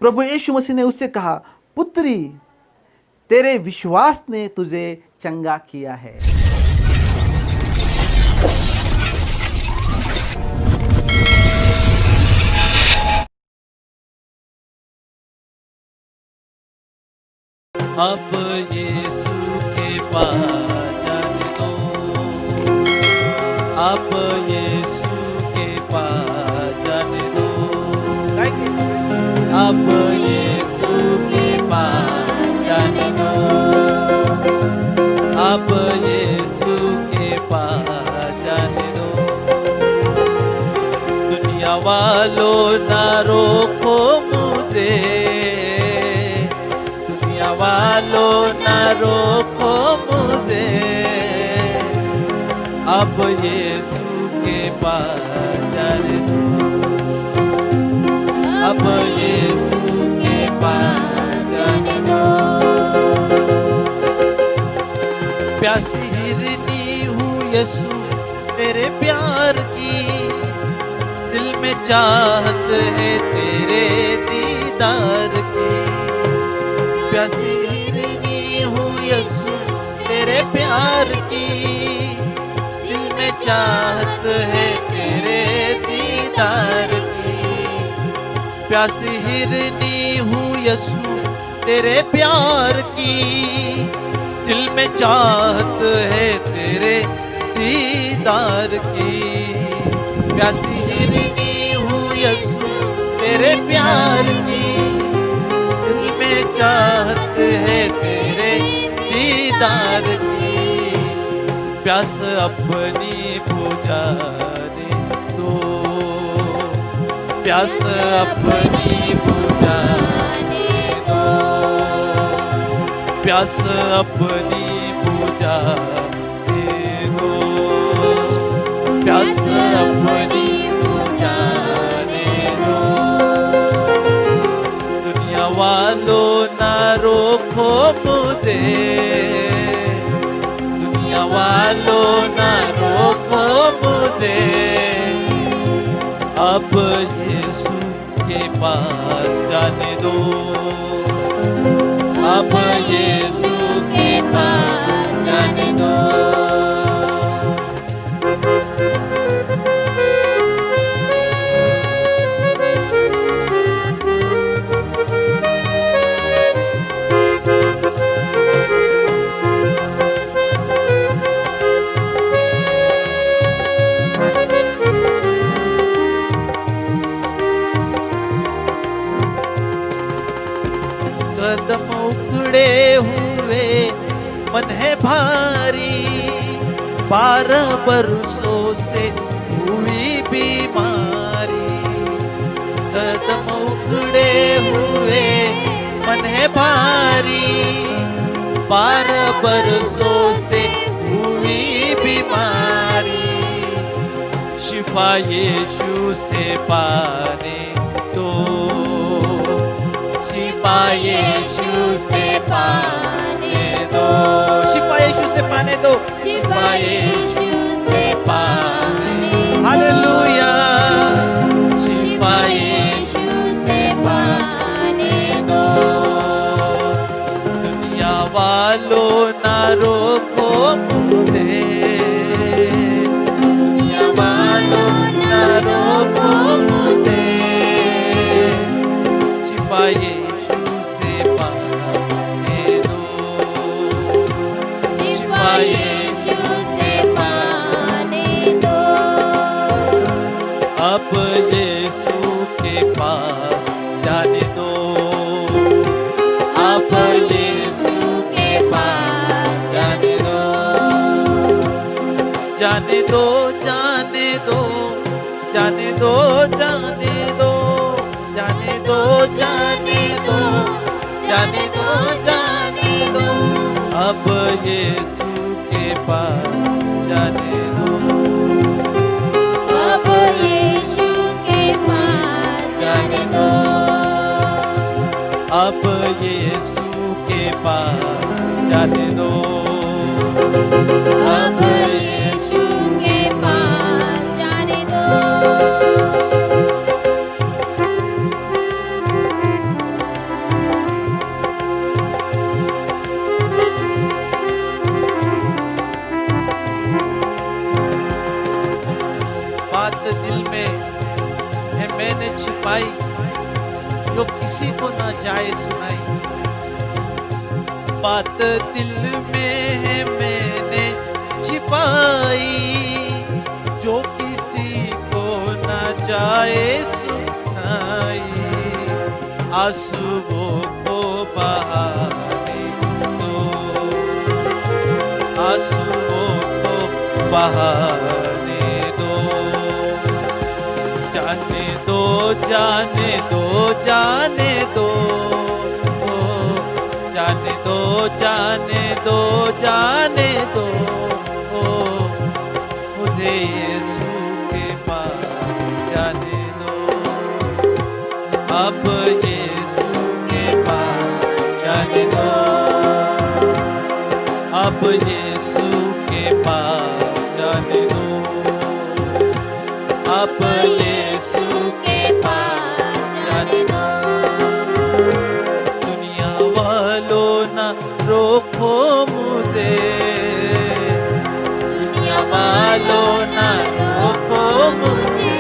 प्रभु यीशु मसीह ने उससे कहा, पुत्री, तेरे विश्वास ने तुझे चंगा किया है। अब यीशु के पास जाने दो, अब यीशु के पास जाने दो, अब यीशु के पास जाने दो, अब यीशु के पास जाने दो। दुनिया वालों ना रोको मुझे, दुनिया वालों ना रोको मुझे, अब यीशु के पास जाने दो, अब यीशु के पास जाने दो। प्यासी हिरनी हूँ यीशु तेरे प्यार की, दिल में चाहत है तेरे दीदार की। प्यासी हिरनी हूँ यीशु तेरे प्यार की, दिल में चाहत है तेरे दीदार की। प्यासी हिरनी हूँ यीशु तेरे प्यार की, दिल में चाहत है तेरे दीदार की। प्यासी हिरनी हूँ यीशु तेरे प्यार की, दिल में चाहत है तेरे दीदार की। प्यास अपनी बुझाने दो, प्यास अपनी बुझाने दो, प्यास अपनी बुझाने दो, प्यास अपनी बुझाने दो। दुनिया वालों ना रोको मुझे, दुनिया वालों ना रोको मुझे, अब यीशु के पास जाने दो, अब यीशु के पास जाने दो। कदम उखड़े हुए मन है भारी, 12 बरसों से हुई बीमारी। कदम उखड़े हुए मन है भारी, 12 बरसों से हुई बीमारी। शिफा यीशु से पाने दो, शिफा यीशु से पाने दो, शिफा यीशु से पाने दो, शिफा यीशु से पाने दो। हालेलुया, शिफा यीशु से पाने दो। दुनिया वालों ना रोको मुझे, दुनिया वालों ना रोको मुझे, शिफा यीशु से पाने दो, शिफा यीशु से पाने दो। अब यीशु के पास जाने दो, अब यीशु के पास जाने दो, जाने दो, जाने दो, जाने दो, जाने दो, जाने दो, जाने दो, जाने दो, जाने दो। अब यीशु के पास जाने दो, अब यीशु के पास जाने दो, अब यीशु के पास जाने दो, अब यीशु के पास जाने दो। जो किसी को ना जाए सुनाई। बात दिल में है मैंने छिपाई, जो किसी को ना जाए सुनाई। आंसुओं को बहाने दो, आंसुओं को बहाने दो। जाने दो, जाने दो, जाने दो, जाने दो, जाने दो, जाने दो। मुझे यीशु के पास जाने दो, अब यीशु के पास जाने दो, अब यीशु के पास जाने दो, अब यीशु के पास जाने दो। दुनिया वालों ना रोको मुझे, दुनिया वालों ना रोको मुझे,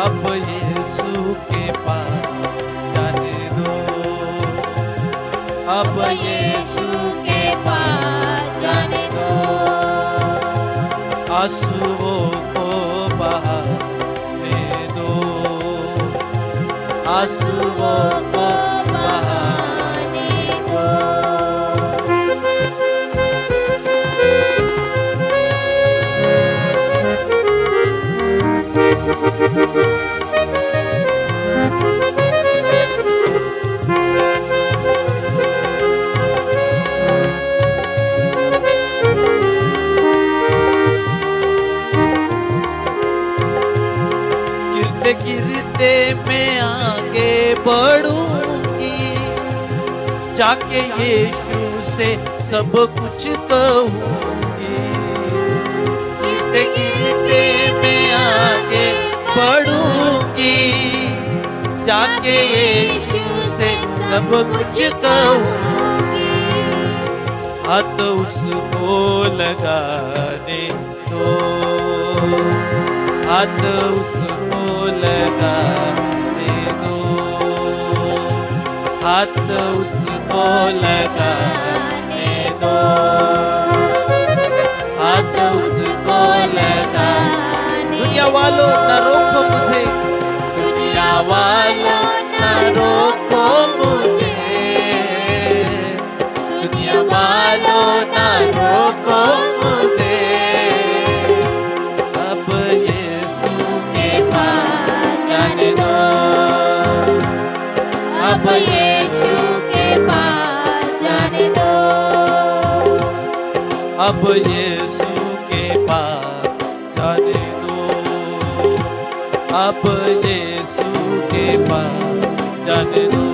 अब यीशु के पास जाने दो, अब यीशु के पास जाने दो। आंसुओं को बहाने दो, आंसुओं को बहाने दो। गिरते गिरते मैं आगे बढ़ूंगी, जाके यीशु से सब कुछ कहूंगी। गिरते गिरते मैं आगे बढ़ूंगी, जाके यीशु से सब कुछ कहूंगी। हाथ उसको लगाने दो, हाथ उसको लगाने दो, हाथ उसको लगाने दो, हाथ उसको लगाने। दुनिया वालों ना रोको मुझे, दुनिया वालों ना रोको मुझे, दुनिया वालों ना रोको मुझे। अब यीशु के पास जाने दो, अब यीशु के पास जाने दो, अब यीशु के पास जाने दो, अब यीशु के पास जाने दो।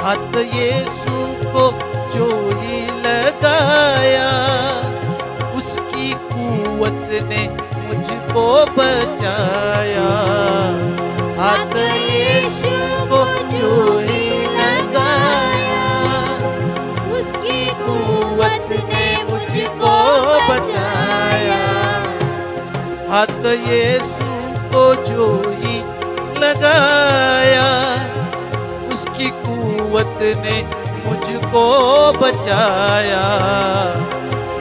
हाथ यीशु को जो ही लगाया, उसकी कुव्वत ने मुझको बचाया। हाथ यीशु को जो ही लगाया, उसकी कुव्वत ने मुझको बचाया। हाथ यीशु को जो ही लगाया, उसकी कुव्वत ने मुझको बचाया।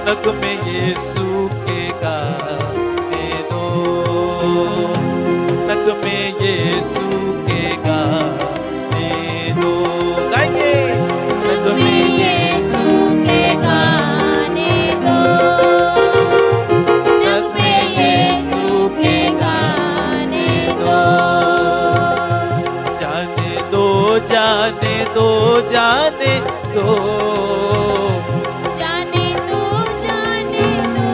नगमे यीशु के गाने दो, नगमे यीशु के गाने दो। गाएंगे नगमे यीशु के गाने दो, नगमे यीशु के गाने दो। जाने दो, जाने दो, जाने दो, जाने दो, जाने दो,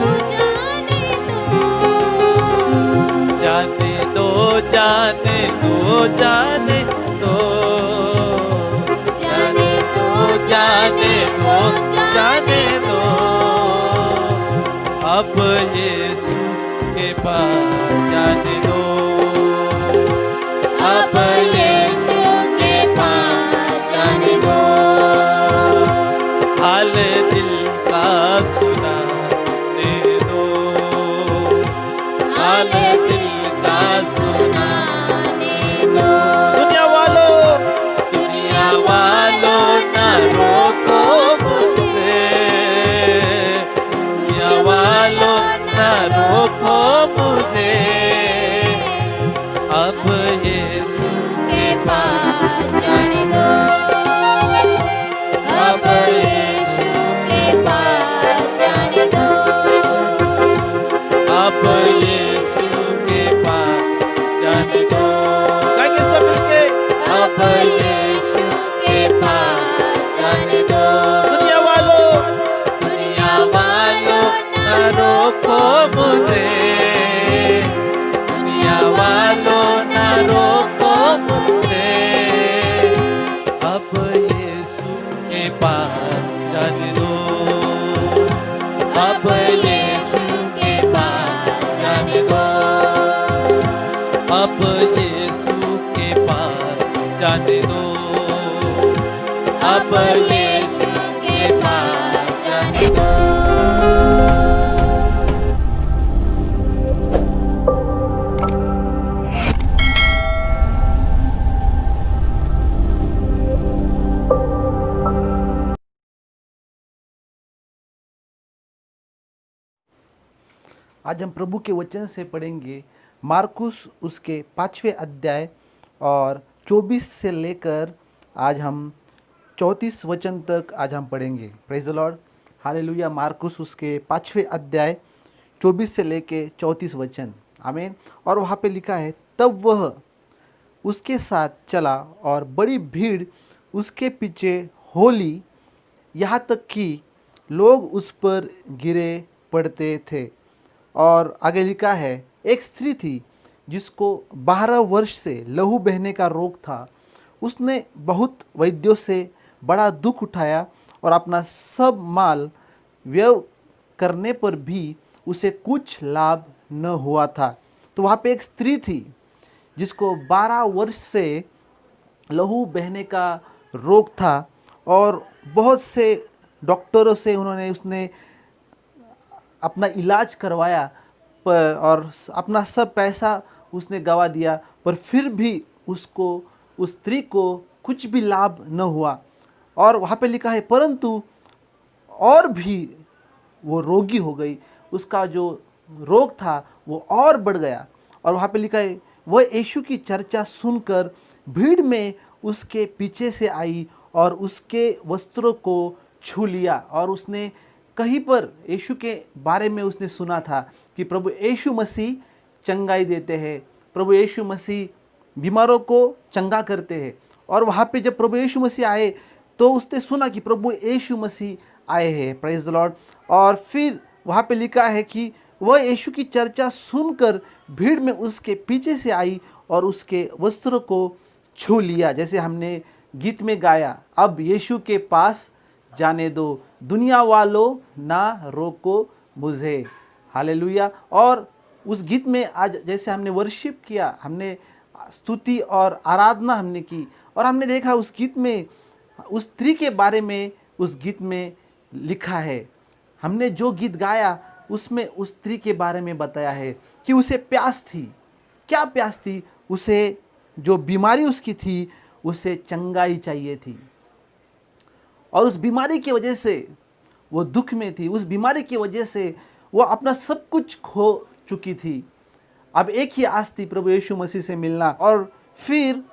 जाने दो, जाने दो, जाने दो, जाने दो, जाने दो, जाने दो, जाने दो। अब यीशु के पास जाने दो, अब यीशु अब यीशु के पास जाने दो, अब यीशु के पास जाने दो। आज हम प्रभु के वचन से पढ़ेंगे मार्कुस उसके 5वें अध्याय और 24 से लेकर आज हम 34 वचन तक आज हम पढ़ेंगे। Praise the Lord, hallelujah. मार्कुस उसके 5वें अध्याय 24 से लेके 34 वचन, आमीन। और वहाँ पे लिखा है, तब वह उसके साथ चला और बड़ी भीड़ उसके पीछे हो ली, यहाँ तक कि लोग उस पर गिरे पड़ते थे। और आगे लिखा है, एक स्त्री थी जिसको 12 वर्ष से लहू बहने का रोग था। उसने बहुत वैद्यों से बड़ा दुख उठाया और अपना सब माल व्यय करने पर भी उसे कुछ लाभ न हुआ था। तो वहाँ पे एक स्त्री थी जिसको 12 वर्ष से लहू बहने का रोग था और बहुत से डॉक्टरों से उसने अपना इलाज करवाया पर और अपना सब पैसा उसने गवा दिया, पर फिर भी उसको, उस स्त्री को कुछ भी लाभ न हुआ। और वहाँ पे लिखा है, परंतु और भी वो रोगी हो गई, उसका जो रोग था वो और बढ़ गया। और वहाँ पे लिखा है, वह यीशु की चर्चा सुनकर भीड़ में उसके पीछे से आई और उसके वस्त्रों को छू लिया। और उसने कहीं पर यीशु के बारे में उसने सुना था कि प्रभु यीशु मसीह चंगाई देते हैं, प्रभु यीशु मसीह बीमारों को चंगा करते हैं। और वहाँ पे जब प्रभु यीशु मसीह आए तो उसने सुना कि प्रभु यीशु मसीह आए हैं, प्रेज द लॉर्ड। और फिर वहाँ पे लिखा है कि वह यीशु की चर्चा सुनकर भीड़ में उसके पीछे से आई और उसके वस्त्रों को छू लिया, जैसे हमने गीत में गाया, अब यीशु के पास जाने दो, दुनिया वालों ना रोको मुझे, हालेलुया। और उस गीत में आज जैसे हमने वर्शिप किया, हमने स्तुति और आराधना हमने की, और हमने देखा उस गीत में उस स्त्री के बारे में उस गीत में लिखा है। हमने जो गीत गाया उसमें उस स्त्री के बारे में बताया है कि उसे प्यास थी। क्या प्यास थी? उसे जो बीमारी उसकी थी उसे चंगाई चाहिए थी, और उस बीमारी की वजह से वो दुख में थी, उस बीमारी की वजह से वो अपना सब कुछ खो चुकी थी। अब एक ही आस थी, प्रभु यीशु मसीह से मिलना। और फिर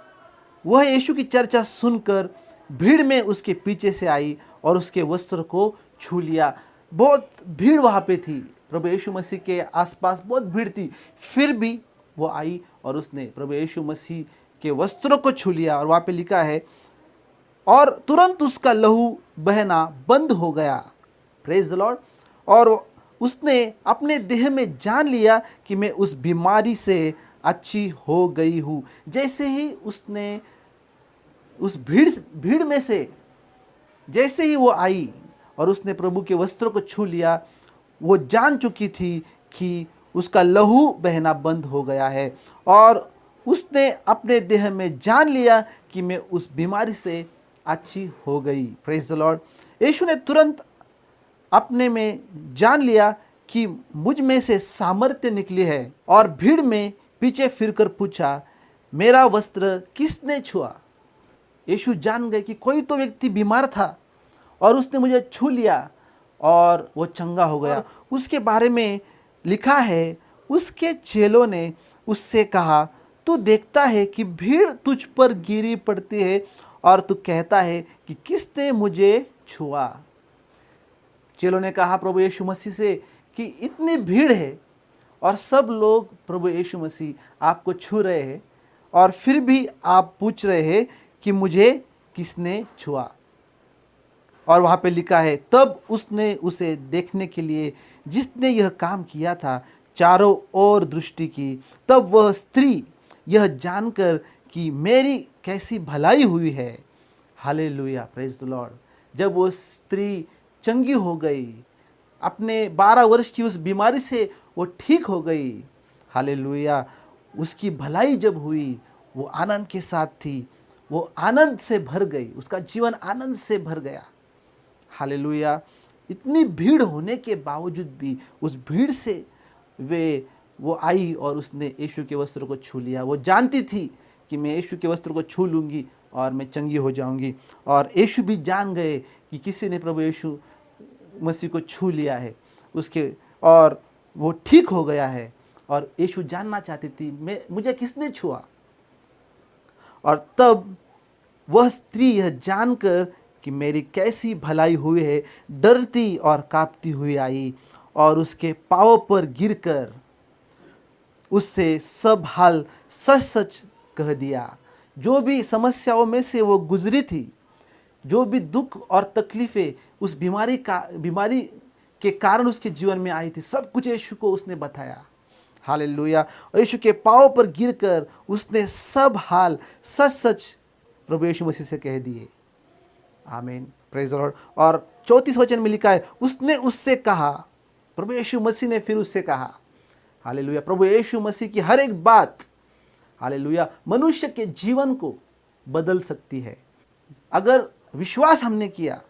वह यीशु की चर्चा सुनकर भीड़ में उसके पीछे से आई और उसके वस्त्र को छू लिया। बहुत भीड़ वहाँ पे थी, प्रभु यीशु मसीह के आसपास बहुत भीड़ थी, फिर भी वो आई और उसने प्रभु यीशु मसीह के वस्त्रों को छू लिया। और वहाँ पे लिखा है, और तुरंत उसका लहू बहना बंद हो गया, प्रेज द लॉर्ड। और उसने अपने देह में जान लिया कि मैं उस बीमारी से अच्छी हो गई हूँ। जैसे ही उसने उस भीड़ में से जैसे ही वो आई और उसने प्रभु के वस्त्रों को छू लिया, वो जान चुकी थी कि उसका लहू बहना बंद हो गया है, और उसने अपने देह में जान लिया कि मैं उस बीमारी से अच्छी हो गई, प्रेज द लॉर्ड। यीशु ने तुरंत अपने में जान लिया कि मुझ में से सामर्थ्य निकली है, और भीड़ में पीछे फिरकर पूछा, मेरा वस्त्र किसने छुआ? यीशु जान गए कि कोई तो व्यक्ति बीमार था और उसने मुझे छू लिया और वो चंगा हो गया। उसके बारे में लिखा है, उसके चेलों ने उससे कहा, तू देखता है कि भीड़ तुझ पर गिरी पड़ती है और तू कहता है कि किसने मुझे छुआ? चेलों ने कहा प्रभु यीशु मसीह से कि इतनी भीड़ है और सब लोग प्रभु यीशु मसीह आपको छू रहे हैं, और फिर भी आप पूछ रहे हैं कि मुझे किसने छुआ? और वहाँ पे लिखा है, तब उसने उसे देखने के लिए जिसने यह काम किया था चारों ओर दृष्टि की। तब वह स्त्री यह जानकर कि मेरी कैसी भलाई हुई है, हालेलुया, प्रेज द लॉर्ड। जब वो स्त्री चंगी हो गई, अपने 12 वर्ष की उस बीमारी से वो ठीक हो गई, हालेलुया, उसकी भलाई जब हुई, वो आनंद के साथ थी, वो आनंद से भर गई, उसका जीवन आनंद से भर गया। हालेलुया। इतनी भीड़ होने के बावजूद भी उस भीड़ से वो आई और उसने यीशु के वस्त्र को छू लिया। वो जानती थी कि मैं यीशु के वस्त्र को छू लूँगी और मैं चंगी हो जाऊँगी। और यीशु भी जान गए कि किसी ने प्रभु यीशु मसीह को छू लिया है उसके, और वो ठीक हो गया है। और यीशु जानना चाहती थी मुझे किसने छुआ। और तब वह स्त्री यह जानकर कि मेरी कैसी भलाई हुई है, डरती और कांपती हुई आई और उसके पांवों पर गिरकर उससे सब हाल सच सच कह दिया। जो भी समस्याओं में से वो गुजरी थी, जो भी दुख और तकलीफ़ें उस बीमारी के कारण उसके जीवन में आई थी, सब कुछ यीशु को उसने बताया। हालेलुया। और यीशु के पांवों पर गिरकर उसने सब हाल सच सच प्रभु यीशु मसीह से कह दिए। आमीन, प्रेज द लॉर्ड। और 34 वचन में लिखा है, उसने उससे कहा, प्रभु यीशु मसीह ने फिर उससे कहा, हालेलुया। प्रभु यीशु मसीह की हर एक बात, हालेलुया, मनुष्य के जीवन को बदल सकती है। अगर विश्वास हमने किया,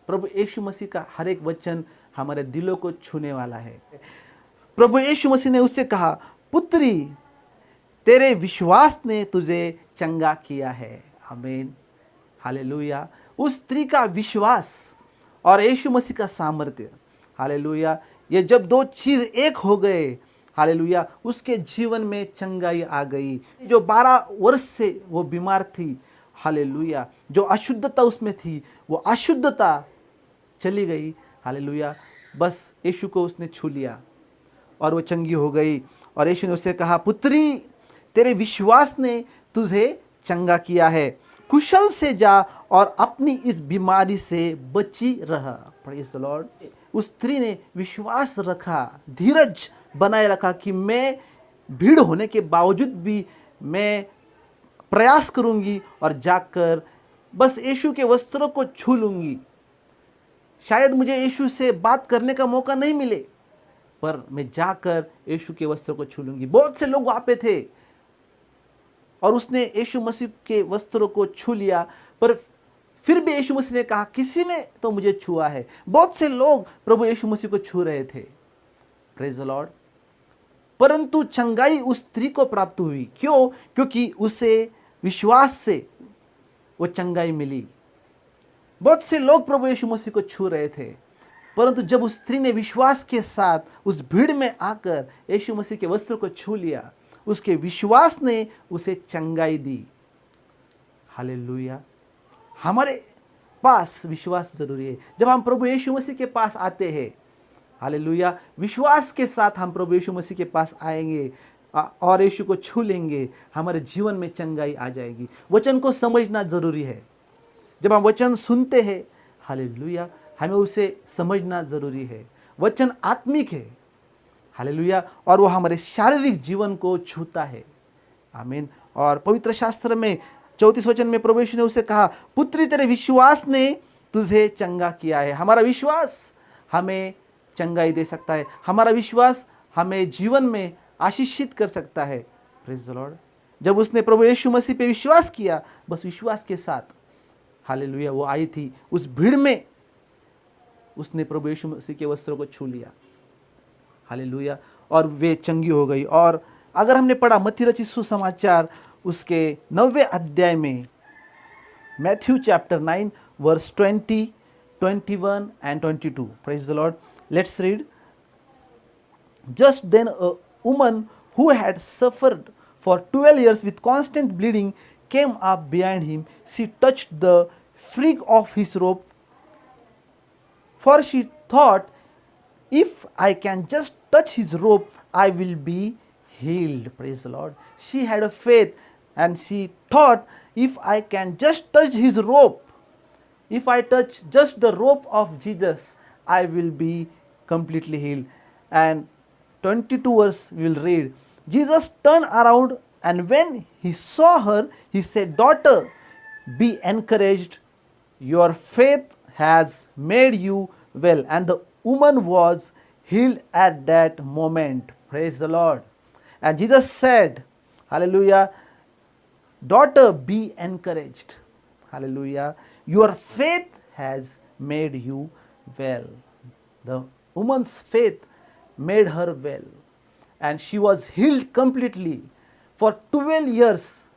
प्रभु यीशु मसीह का हर एक वचन हमारे दिलों को छूने वाला है। प्रभु यीशु मसीह ने उससे कहा, पुत्री, तेरे विश्वास ने तुझे चंगा किया है। आमीन, हालेलुया। उस स्त्री का विश्वास और यीशु मसीह का सामर्थ्य, हालेलुया, ये जब दो चीज़ एक हो गए, हालेलुया, उसके जीवन में चंगाई आ गई। जो 12 वर्ष से वो बीमार थी, हालेलुया, जो अशुद्धता उसमें थी, वो अशुद्धता चली गई। हालेलुया। बस यीशु को उसने छू लिया और वो चंगी हो गई। और यीशु ने उससे कहा, पुत्री, तेरे विश्वास ने तुझे चंगा किया है, कुशल से जा और अपनी इस बीमारी से बची रह। Praise the Lord. उस स्त्री ने विश्वास रखा, धीरज बनाए रखा कि मैं भीड़ होने के बावजूद भी मैं प्रयास करूंगी और जाकर बस यीशु के वस्त्रों को छू लूंगी। शायद मुझे यीशु से बात करने का मौका नहीं मिले, पर मैं जाकर यीशु के वस्त्रों को छू लूंगी। बहुत से लोग वहाँ पे थे और उसने यीशु मसीह के वस्त्रों को छू लिया, पर फिर भी यीशु मसीह ने कहा, किसी ने तो मुझे छुआ है। बहुत से लोग प्रभु यीशु मसीह को छू रहे थे। Praise the Lord. परंतु चंगाई उस स्त्री को प्राप्त हुई। क्यों? क्योंकि उसे विश्वास से वो चंगाई मिली। बहुत से लोग प्रभु यीशु मसीह को छू रहे थे, परंतु जब उस स्त्री ने विश्वास के साथ उस भीड़ में आकर यीशु मसीह के वस्त्र को छू लिया, उसके विश्वास ने उसे चंगाई दी। हालेलुया। हमारे पास विश्वास जरूरी है। जब हम प्रभु यीशु मसीह के पास आते हैं, हालेलुया, विश्वास के साथ हम प्रभु यीशु मसीह के पास आएंगे और यीशु को छू लेंगे, हमारे जीवन में चंगाई आ जाएगी। वचन को समझना जरूरी है। जब हम वचन सुनते हैं, हालेलुया, हमें उसे समझना जरूरी है। वचन आत्मिक है, हालेलुया, और वो हमारे शारीरिक जीवन को छूता है। आमीन। और पवित्र शास्त्र में 34 वचन में प्रभु यीशु ने उसे कहा, पुत्री, तेरे विश्वास ने तुझे चंगा किया है। हमारा विश्वास हमें चंगाई दे सकता है। हमारा विश्वास हमें जीवन में आशीषित कर सकता है। Praise the Lord. जब उसने प्रभु यीशु मसीह पे विश्वास किया, बस विश्वास के साथ, हालेलुया, वो आई थी उस भीड़ में, उसने प्रभु यीशु मसीह के वस्त्रों को छू लिया। हालेलुया। और वे चंगी हो गई। और अगर हमने पढ़ा मत्ती रचित सुसमाचार उसके 9वें अध्याय में, Matthew chapter 9 verse 20, 21 and 22. Praise the Lord. Let's read. Just then a woman who had suffered for 12 years with constant bleeding came up behind him. She touched the fringe of his robe, for she thought, if I can just touch his robe, I will be healed. Praise the Lord. She had a faith and she thought, if I can just touch his robe, if I touch just the robe of Jesus, I will be completely healed. And 22 verse we will read. Jesus turned around and when he saw her, he said, daughter, be encouraged. Your faith has made you well. And the woman was healed at that moment. Praise the Lord. And Jesus said, hallelujah, daughter, be encouraged. Hallelujah. Your faith has made you well. The woman's faith made her well. And she was healed completely for 12 years.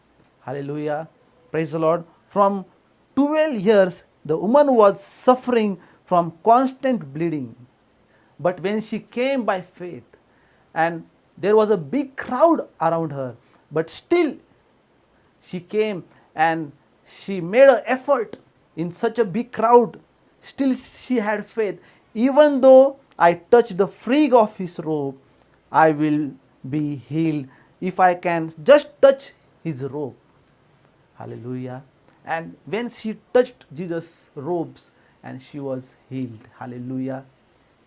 Hallelujah. Praise the Lord. From 12 years, the woman was suffering from constant bleeding. But when she came by faith, and there was a big crowd around her, but still she came and she made an effort in such a big crowd. Still she had faith. Even though I touch the fringe of his robe, I will be healed if I can just touch his robe. Hallelujah. And when she touched Jesus' robes, and she was healed. Hallelujah.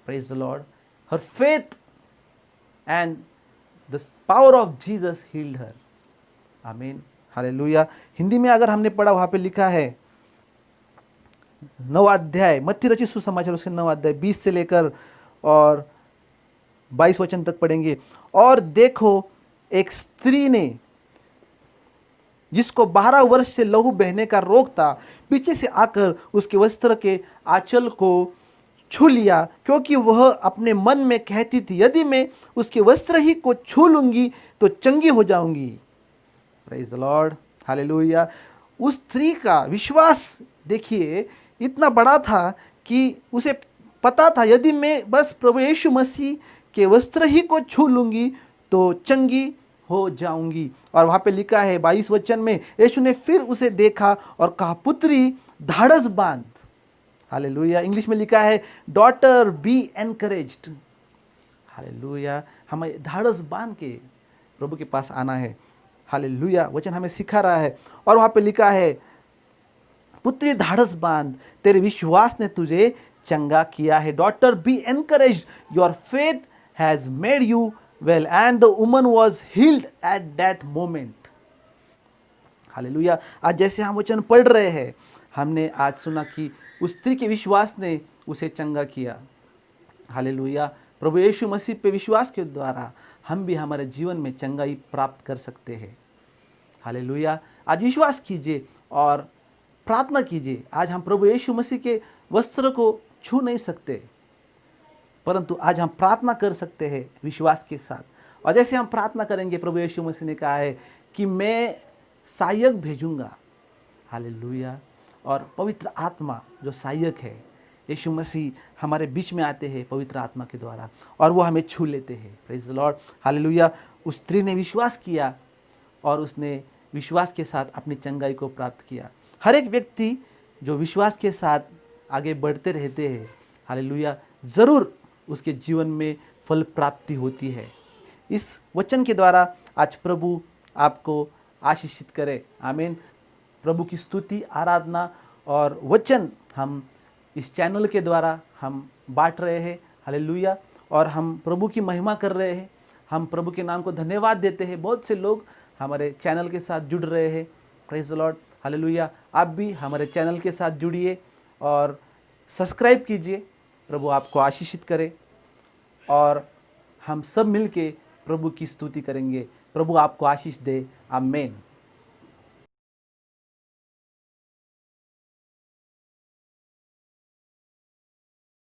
Praise the Lord. Her faith and the power of Jesus healed her. आमीन. Hallelujah. Hindi में अगर हमने पढ़ा, वहाँ पे लिखा है 9 अध्याय, मत्ती रचित सुसमाचार उसके 9 अध्याय 20 से लेकर और 22 वचन तक पढ़ेंगे. और देखो, एक स्त्री ने, जिसको 12 वर्ष से लहू बहने का रोग था, पीछे से आकर उसके वस्त्र के आंचल को छू लिया, क्योंकि वह अपने मन में कहती थी, यदि मैं उसके वस्त्र ही को छू लूंगी तो चंगी हो जाऊंगी. Praise the Lord. हालेलुया. उस स्त्री का विश्वास देखिए इतना बड़ा था कि उसे पता था, यदि मैं बस प्रभु यीशु मसीह के वस्त्र ही को छू लूंगी तो चंगी हो जाऊंगी. और वहाँ पे लिखा है 22 वचन में, यीशु ने फिर उसे देखा और कहा, पुत्री धाड़स बांध. हालेलुया. इंग्लिश में लिखा है, डॉटर बी एनकरेज्ड. हालेलुया. हमें धाड़स बांध के प्रभु के पास आना है. हालेलुया. वचन हमें सिखा रहा है. और वहाँ पे लिखा है, पुत्री धाड़स बांध, तेरे विश्वास ने तुझे चंगा किया है. Daughter be encouraged, your faith has made you well. And the woman was healed at that moment. Hallelujah. आज जैसे हम वचन पढ़ रहे हैं, हमने आज सुना कि उस स्त्री के विश्वास ने उसे चंगा किया. हालेलुया. प्रभु यीशु मसीह पे विश्वास के द्वारा हम भी हमारे जीवन में चंगाई प्राप्त कर सकते हैं. हालेलुया. आज विश्वास कीजिए और प्रार्थना कीजिए. आज हम प्रभु यीशु मसीह के वस्त्र को छू नहीं सकते, परंतु आज हम प्रार्थना कर सकते हैं विश्वास के साथ. और जैसे हम प्रार्थना करेंगे, प्रभु यीशु मसीह ने कहा है कि मैं सहायक भेजूंगा. हालेलुया. और पवित्र आत्मा जो सहायक है, यीशु मसीह हमारे बीच में आते हैं पवित्र आत्मा के द्वारा, और वो हमें छू लेते हैं. Praise the Lord. हालेलुया. उस स्त्री ने विश्वास किया और उसने विश्वास के साथ अपनी चंगाई को प्राप्त किया. हर एक व्यक्ति जो विश्वास के साथ आगे बढ़ते रहते हैं, हालेलुया, ज़रूर उसके जीवन में फल प्राप्ति होती है. इस वचन के द्वारा आज प्रभु आपको आशीषित करे. आमीन. प्रभु की स्तुति, आराधना और वचन हम इस चैनल के द्वारा हम बांट रहे हैं. हालेलुया. और हम प्रभु की महिमा कर रहे हैं. हम प्रभु के नाम को धन्यवाद देते हैं. बहुत से लोग हमारे चैनल के साथ जुड़ रहे हैं. Praise the Lord. हालेलुया. आप भी हमारे चैनल के साथ जुड़िए और सब्सक्राइब कीजिए. प्रभु आपको आशीषित करे और हम सब मिलके प्रभु की स्तुति करेंगे. प्रभु आपको आशीष दे. आमीन.